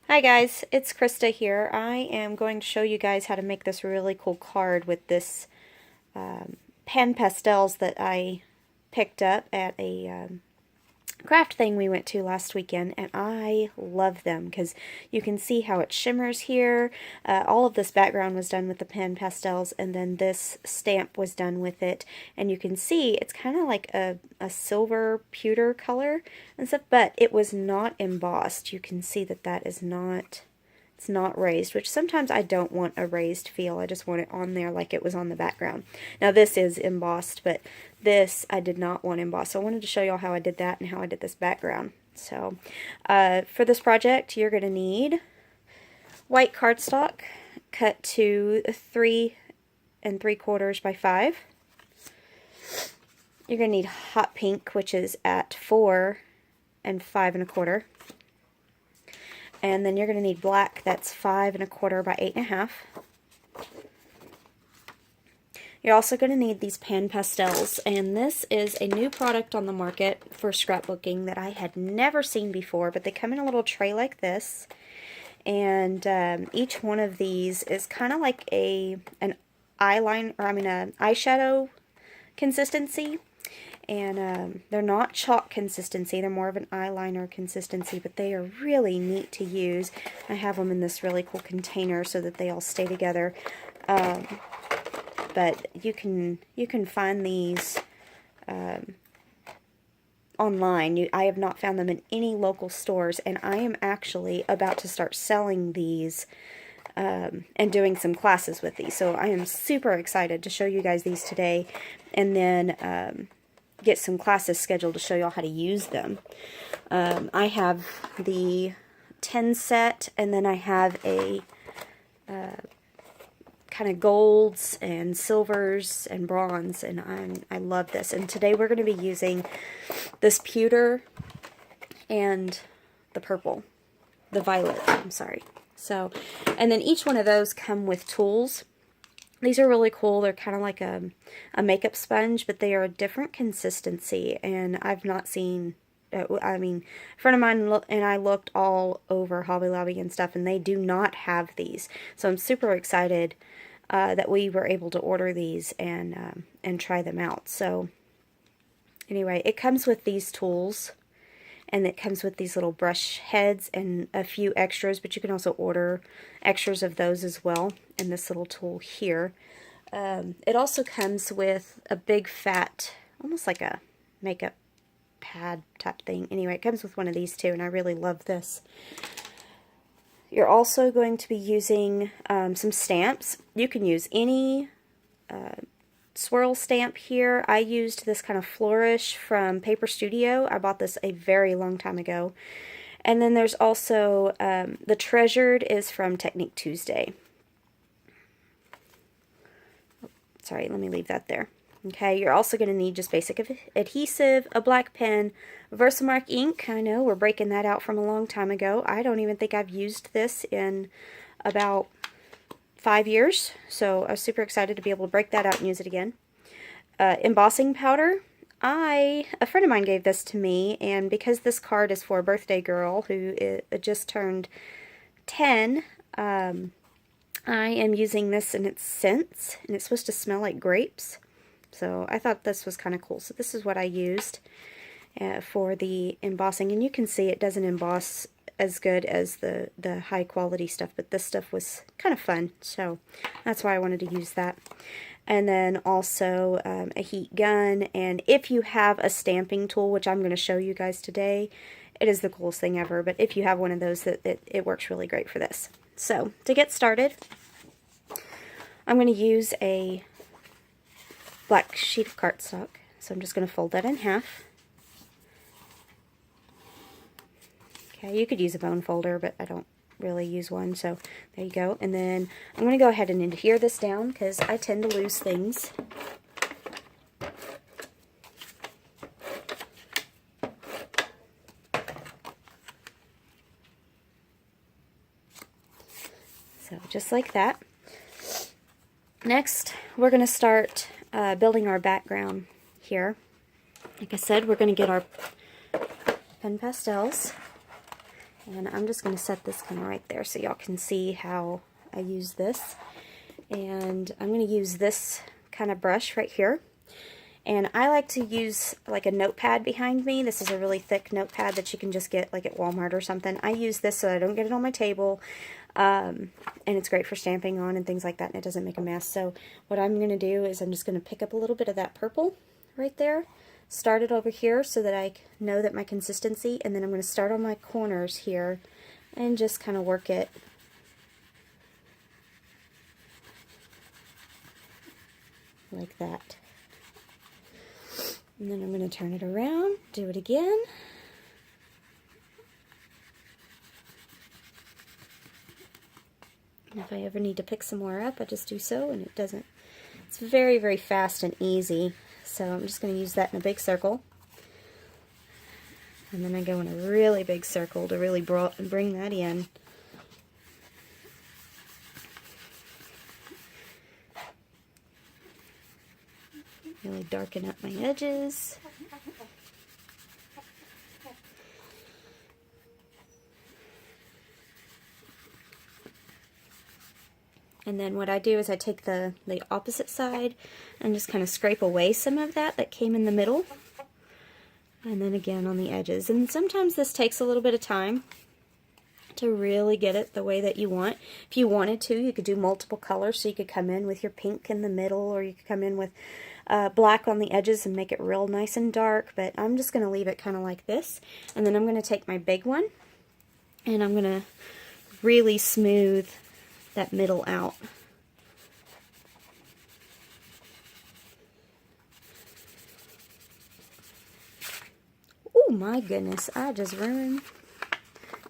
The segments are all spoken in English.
Hi guys, it's Krista here. I am going to show you guys how to make this really cool card with this PanPastels that I picked up at a craft thing we went to last weekend, and I love them because you can see how it shimmers here. All of this background was done with the PanPastels, and then this stamp was done with it, and you can see it's kind of like a silver pewter color and stuff, but it was not embossed. You can see that that is not, it's not raised, which sometimes I don't want a raised feel. I just want it on there like it was on the background. Now this is embossed, but this I did not want embossed. So I wanted to show y'all how I did that and how I did this background. So for this project, you're going to need white cardstock cut to 3 3/4 by 5. You're going to need hot pink, which is at 4 5 1/4. And then you're going to need black, that's 5 1/4 by 8 1/2. You're also going to need these PanPastels, and this is a new product on the market for scrapbooking that I had never seen before, but they come in a little tray like this, and each one of these is kind of like an eyeshadow consistency. And they're not chalk consistency, they're more of an eyeliner consistency, but they are really neat to use. I have them in this really cool container so that they all stay together. But you can find these online. I have not found them in any local stores, and I am actually about to start selling these and doing some classes with these. So I am super excited to show you guys these today, and then get some classes scheduled to show y'all how to use them. I have the 10 set, and then I have a kind of golds and silvers and bronze, and I love this. And today we're going to be using this pewter and the purple, the violet, I'm sorry. So, and then each one of those come with tools. These are really cool. They're kind of like a makeup sponge, but they are a different consistency, and I've not seen, I mean, a friend of mine and I looked all over Hobby Lobby and stuff, and they do not have these. So I'm super excited that we were able to order these and try them out. So anyway, it comes with these tools, and it comes with these little brush heads and a few extras, but you can also order extras of those as well, and this little tool here. It also comes with a big fat, almost like a makeup pad type thing. Anyway, it comes with one of these too, and I really love this. You're also going to be using some stamps. You can use any swirl stamp here. I used this kind of flourish from Paper Studio. I bought this a very long time ago. And then there's also the Treasured is from Technique Tuesday. Sorry, let me leave that there. Okay, you're also going to need just basic adhesive, a black pen, Versamark ink. I know we're breaking that out from a long time ago. I don't even think I've used this in about 5 years, so I was super excited to be able to break that out and use it again. Embossing powder. A friend of mine gave this to me, and because this card is for a birthday girl who just turned 10, I am using this in its scents, and it's supposed to smell like grapes. So I thought this was kind of cool. So this is what I used for the embossing, and you can see it doesn't emboss as good as the high quality stuff, but this stuff was kind of fun, so that's why I wanted to use that. And then also a heat gun, and if you have a stamping tool, which I'm going to show you guys today, it is the coolest thing ever, but if you have one of those, it works really great for this. So to get started, I'm going to use a black sheet of cardstock, so I'm just going to fold that in half. Okay, you could use a bone folder, but I don't really use one, so there you go. And then I'm going to go ahead and adhere this down because I tend to lose things. So just like that. Next, we're going to start building our background here. Like I said, we're going to get our PanPastels, And I'm just going to set this kind of right there so y'all can see how I use this. And I'm going to use this kind of brush right here. And I like to use like a notepad behind me. This is a really thick notepad that you can just get like at Walmart or something. I use this so I don't get it on my table. And it's great for stamping on and things like that, and it doesn't make a mess. So what I'm going to do is I'm just going to pick up a little bit of that purple right there. Start it over here so that I know that my consistency, and then I'm going to start on my corners here and just kind of work it like that. And then I'm going to turn it around, do it again. And if I ever need to pick some more up, I just do so, and it doesn't. It's very, very fast and easy. So I'm just going to use that in a big circle. And then I go in a really big circle to really bring that in. Really darken up my edges. And then what I do is I take the opposite side and just kind of scrape away some of that came in the middle. And then again on the edges. And sometimes this takes a little bit of time to really get it the way that you want. If you wanted to, you could do multiple colors. So you could come in with your pink in the middle, or you could come in with black on the edges and make it real nice and dark. But I'm just going to leave it kind of like this. And then I'm going to take my big one and I'm going to really smooth that middle out. Oh my goodness, I just ruined.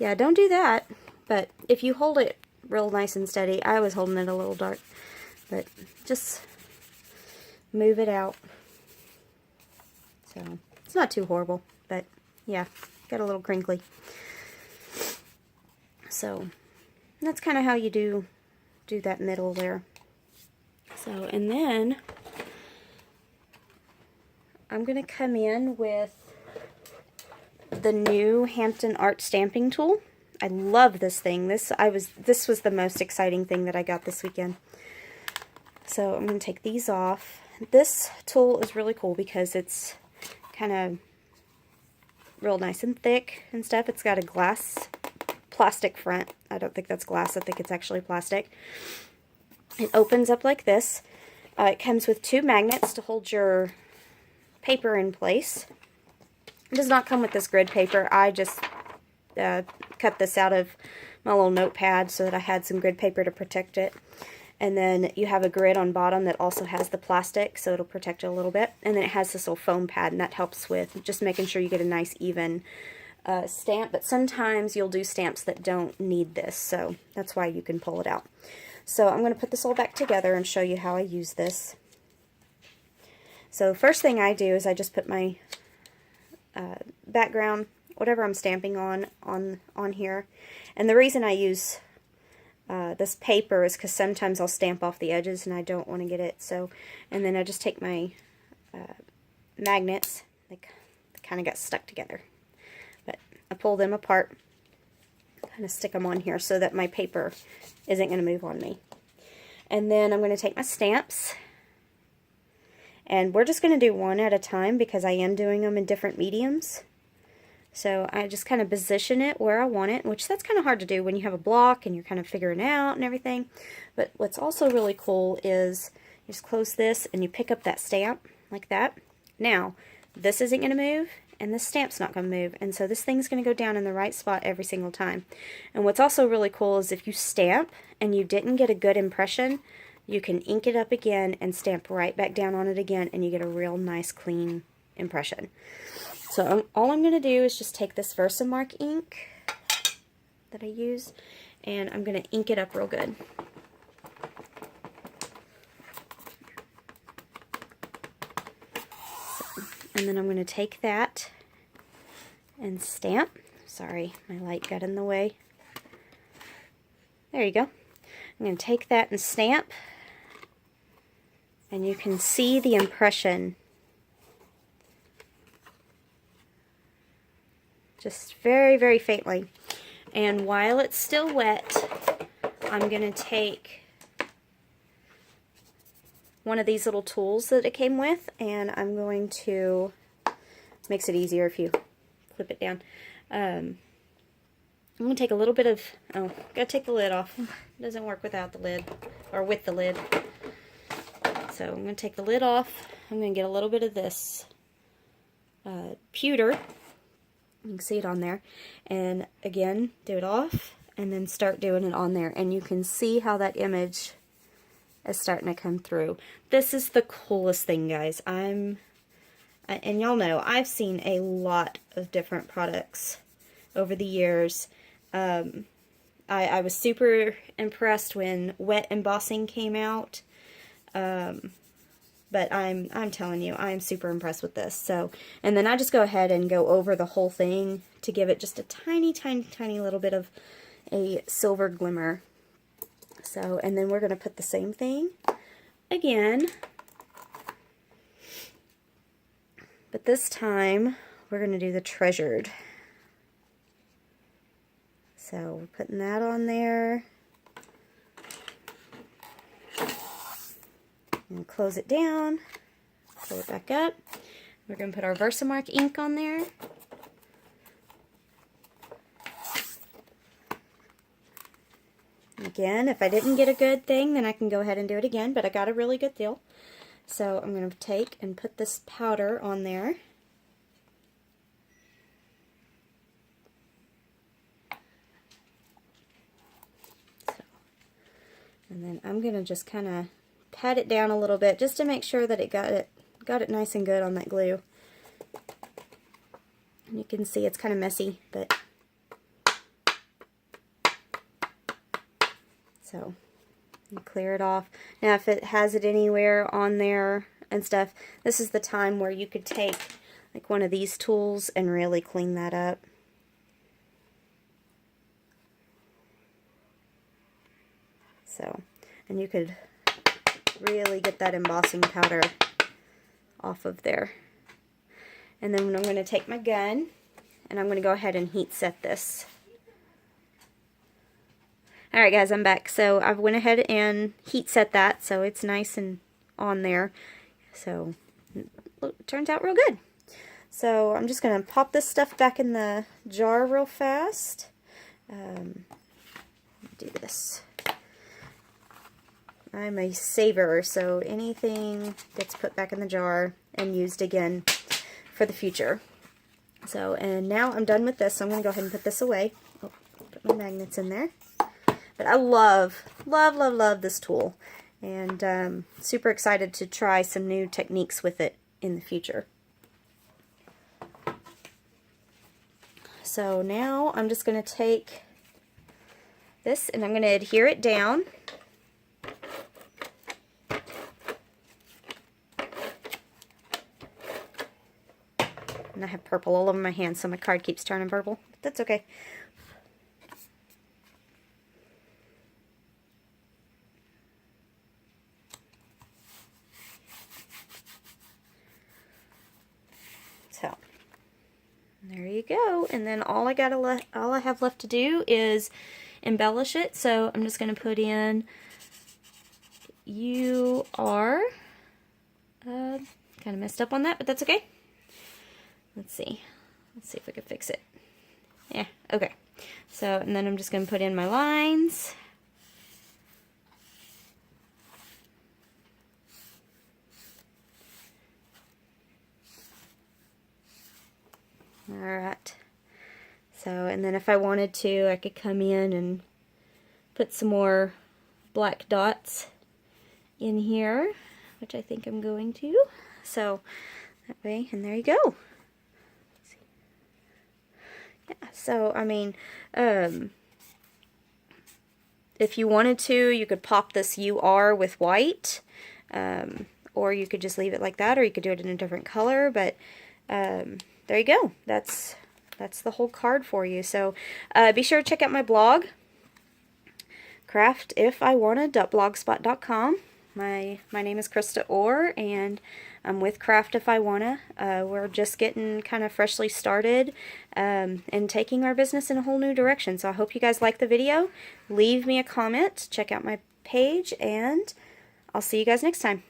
Yeah, don't do that. But if you hold it real nice and steady, I was holding it a little dark, but just move it out. So it's not too horrible, but yeah, got a little crinkly. So that's kind of how you do that middle there. So, and then I'm going to come in with the new Hansen Art stamping tool. I love this thing. This was the most exciting thing that I got this weekend. So I'm going to take these off. This tool is really cool because it's kind of real nice and thick and stuff. It's got a plastic front. I don't think that's glass. I think it's actually plastic. It opens up like this. It comes with 2 magnets to hold your paper in place. It does not come with this grid paper. I just cut this out of my little notepad so that I had some grid paper to protect it. And then you have a grid on bottom that also has the plastic, so it'll protect it a little bit. And then it has this little foam pad, and that helps with just making sure you get a nice even stamp. But sometimes you'll do stamps that don't need this, so that's why you can pull it out. So I'm going to put this all back together and show you how I use this. So first thing I do is I just put my background, whatever I'm stamping on here. And the reason I use this paper is because sometimes I'll stamp off the edges and I don't want to get it. So, and then I just take my magnets. They kind of got stuck together, but I pull them apart, kind of stick them on here so that my paper isn't going to move on me. And then I'm going to take my stamps, and we're just going to do one at a time because I am doing them in different mediums. So I just kind of position it where I want it, which that's kind of hard to do when you have a block and you're kind of figuring it out and everything. But what's also really cool is you just close this and you pick up that stamp like that. Now, this isn't going to move and this stamp's not going to move. And so this thing's going to go down in the right spot every single time. And what's also really cool is if you stamp and you didn't get a good impression, you can ink it up again and stamp right back down on it again, and you get a real nice clean impression. So all I'm going to do is just take this Versamark ink that I use, and I'm going to ink it up real good. So, and then I'm going to take that and stamp. Sorry, my light got in the way. There you go. I'm going to take that and stamp, and you can see the impression just very, very faintly. And while it's still wet, I'm going to take one of these little tools that it came with, and I'm going to, makes it easier if you flip it down. I'm going to take a little bit of, oh, gotta take the lid off. It doesn't work without the lid, or with the lid. So I'm going to take the lid off. I'm going to get a little bit of this pewter. You can see it on there. And again, do it off, and then start doing it on there. And you can see how that image is starting to come through. This is the coolest thing, guys. And y'all know, I've seen a lot of different products over the years. I was super impressed when wet embossing came out. But I'm telling you, I'm super impressed with this. So, and then I just go ahead and go over the whole thing to give it just a tiny, tiny, tiny little bit of a silver glimmer. So, and then we're going to put the same thing again. But this time, we're going to do the treasured. So, we're putting that on there. And close it down. Pull it back up. We're going to put our Versamark ink on there. Again, if I didn't get a good thing, then I can go ahead and do it again, but I got a really good deal. So I'm going to take and put this powder on there. So, and then I'm going to just kind of pat it down a little bit just to make sure that it got it nice and good on that glue. And you can see it's kind of messy, but so you clear it off. Now if it has it anywhere on there and stuff, this is the time where you could take like one of these tools and really clean that up. So, and you could really get that embossing powder off of there. And then I'm going to take my gun and I'm going to go ahead and heat set this. Alright guys, I'm back. So I went ahead and heat set that so it's nice and on there. So look, it turns out real good. So I'm just going to pop this stuff back in the jar real fast. Do this. I'm a saver, so anything gets put back in the jar and used again for the future. So, and now I'm done with this, so I'm going to go ahead and put this away. Oh, put my magnets in there. But I love, love, love, love this tool. And super excited to try some new techniques with it in the future. So now I'm just going to take this and I'm going to adhere it down. And I have purple all over my hand, so my card keeps turning purple. That's okay. So there you go. And then all I have left to do is embellish it. So I'm just going to put in UR. Kind of messed up on that, but that's okay. Let's see if I can fix it. Yeah, okay. So, and then I'm just going to put in my lines. Alright. So, and then if I wanted to, I could come in and put some more black dots in here, which I think I'm going to. So, that way, and there you go. Yeah, so, I mean, if you wanted to, you could pop this UR with white, or you could just leave it like that, or you could do it in a different color, but there you go. That's the whole card for you. So be sure to check out my blog, craftifiwanted.blogspot.com. My name is Krista Orr, and I'm with Craft If I Wanna. We're just getting kind of freshly started and taking our business in a whole new direction. So I hope you guys like the video. Leave me a comment, check out my page, and I'll see you guys next time.